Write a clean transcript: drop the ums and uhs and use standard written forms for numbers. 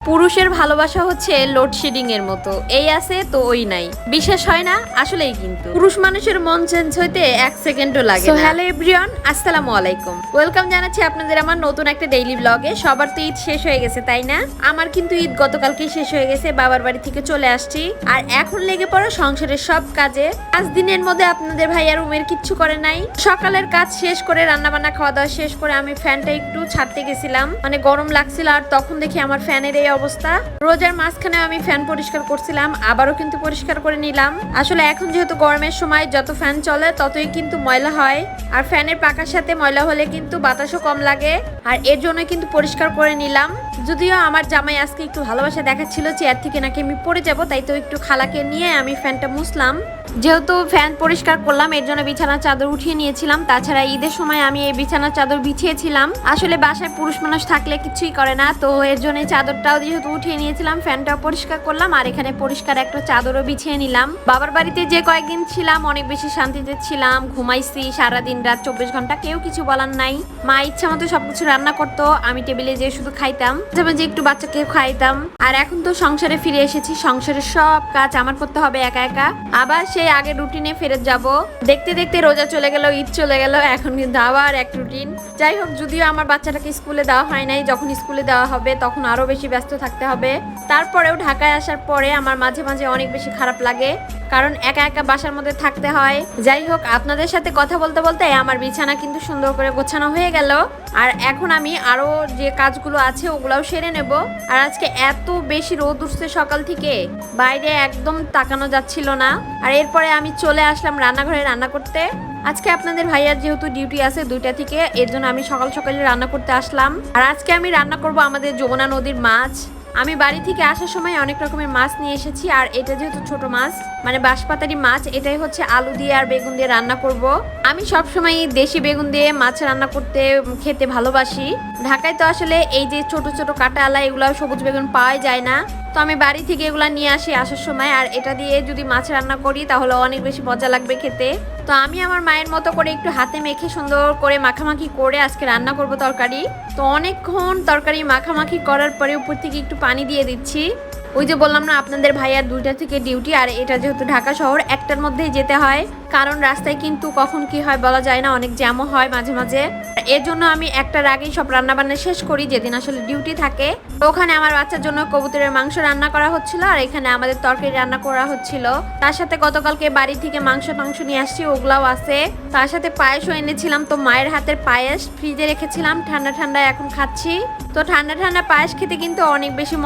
পুরুষের ভালোবাসা হচ্ছে লোডশেডিং এর মতো, এই আছে তো ওই নাই। বিশ্বাস হয় না? আসলেই কিন্তু পুরুষ মানুষের মন চেঞ্জ হইতে 1 সেকেন্ডও লাগে না। হ্যালো এভরিওয়ান, আসসালামু আলাইকুম, ওয়েলকাম জানাচ্ছি আপনাদের আমার নতুন একটা ডেইলি ব্লগে। সবার তো ঈদ শেষ হয়ে গেছে তাই না? আমার কিন্তু ঈদ গতকালকেই শেষ হয়ে গেছে, বাবার বাড়ি থেকে চলে আসছি আর এখন লেগে পড়ো সংসারের সব কাজে। 5 দিনের মধ্যে আপনাদের ভাইয়া রুমের কিচ্ছু করে নাই। সকালের কাজ শেষ করে রান্না বান্না খাওয়া দাওয়া শেষ করে আমি ফ্যানটা একটু ছাড়তে গেছিলাম, মানে গরম লাগছিল, আর তখন দেখি আমার ফ্যানের এই অবস্থা। রোজার মাঝখানে আমি ফ্যান পরিষ্কার করছিলাম, আবারও কিন্তু পরিষ্কার করে নিলাম। আসলে এখন যেহেতু গরমের সময় যত ফ্যান চলে ততই কিন্তু ময়লা হয়, আর ফ্যানের পাকার সাথে ময়লা হলে কিন্তু বাতাসও কম লাগে, আর এর জন্য কিন্তু পরিষ্কার করে নিলাম। যদিও আমার জামাই আজকে একটু ভালোবাসা দেখাচ্ছিল, চেয়ার থেকে নাকি আমি পড়ে যাব, তাই তো একটু খালাকে নিয়ে আমি ফ্যানটা মুছলাম। যেহেতু ফ্যান পরিষ্কার করলাম এর জন্য বিছানার চাদর উঠিয়ে নিয়েছিলাম। তাছাড়া ঈদের সময় আমি এই বিছানার চাদর বিছিয়েছিলাম। আসলে বাসায় পুরুষ মানুষ থাকলে কিছুই করে না, তো এর জন্য চাদরটাও যেহেতু উঠিয়ে নিয়েছিলাম, ফ্যানটাও পরিষ্কার করলাম, আর এখানে পরিষ্কার একটা চাদরও বিছিয়ে নিলাম। বাবার বাড়িতে যে কয়েকদিন ছিলাম অনেক বেশি শান্তিতে ছিলাম, ঘুমাইছি সারাদিন রাত 24 ঘন্টা, কেউ কিছু বলার নাই। মা ইচ্ছা মতো সবকিছু রান্না করতো, আমি টেবিলে যেয়ে শুধু খাইতাম, যেমন যে একটু বাচ্চাকে খাইতাম। আর এখন তো সংসারে ফিরে এসেছি, সংসারের সব কাজ আমার করতে হবে একা একা। আবার সেই আগের রুটিনে ফেরত যাব। দেখতে দেখতে রোজা চলে গেল, ঈদ চলে গেল, এখন কিন্তু আবার এক রুটিন। যাই হোক, যদিও আমার বাচ্চাটাকে স্কুলে দেওয়া হয় নাই, যখন স্কুলে দেওয়া হবে তখন আরো বেশি ব্যস্ত থাকতে হবে। তারপরেও ঢাকায় আসার পরে আমার মাঝে মাঝে অনেক বেশি খারাপ লাগে, কারণ একা একা বাসার মধ্যে থাকতে হয়। যাই হোক, আপনাদের সাথে কথা বলতে বলতে আমার বিছানা কিন্তু সুন্দর করে গোছানো হয়ে গেল, আর এখন আমি আরো যে কাজগুলো আছে ওগুলাও সেরে নেব। আর আজকে এত বেশি রোদ উঠছে সকাল থেকে, বাইরে একদম তাকানো যাচ্ছিল না। আর এরপরে আমি চলে আসলাম রান্নাঘরে রান্না করতে। আজকে আপনাদের ভাইয়ার যেহেতু ডিউটি আছে 2টা থেকে, এর জন্য আমি সকাল সকালে রান্না করতে আসলাম। আর আজকে আমি রান্না করব আমাদের যমুনা নদীর মাছ। আমি বাড়ি থেকে আসার সময় অনেক রকমের মাছ নিয়ে এসেছি, আর এটা যেহেতু ছোট মাছ, মানে বাঁশপাতারি মাছ, এটাই হচ্ছে আলু দিয়ে আর বেগুন দিয়ে রান্না করব। আমি সবসময় দেশি বেগুন দিয়ে মাছ রান্না করতে খেতে ভালোবাসি। ঢাকায় তো আসলে এই যে ছোট ছোট কাঁটা আলা এগুলো সবুজ বেগুন পাওয়াই যায় না, তো আমি বাড়ি থেকে এগুলা নিয়ে আসি আসার সময়, আর এটা দিয়ে যদি মাছ রান্না করি তাহলে অনেক বেশি মজা লাগবে খেতে। তো আমি আমার মায়ের মতো করে একটু হাতে মেখে সুন্দর করে মাখামাখি করে আজকে রান্না করব তরকারি। তো অনেকক্ষণ তরকারি মাখামাখি করার পরে উপর থেকে একটু পানি দিয়ে দিচ্ছি। ওই যে বললাম না আপনাদের ভাইয়ার 2টা থেকে ডিউটি, আর এটা যেহেতু ঢাকা শহর 1টার মধ্যেই যেতে হয়, কারণ রাস্তায় কিন্তু কখন কি হয় বলা যায় না, অনেক জ্যামও হয় মাঝে মাঝে। এর জন্য আমি 1টার আগেই সব রান্না বান্না শেষ করি যেদিন আসলে ডিউটি থাকে। তো ওখানে আমার বাচ্চার জন্য কবুতরের মাংস রান্না করা হচ্ছিল, আর এখানে আমাদের তরকারি রান্না করা হচ্ছিল। তার সাথে গতকালকে বাড়ি থেকে মাংস নিয়ে আসছি, ওগুলাও আছে। তার সাথে পায়েসও এনেছিলাম, তো মায়ের হাতের পায়েস ফ্রিজে রেখেছিলাম, ঠান্ডা ঠান্ডা এখন খাচ্ছি। তো ঠান্ডা ঠান্ডা পায়েস খেতে কিন্তু অনেক বেশি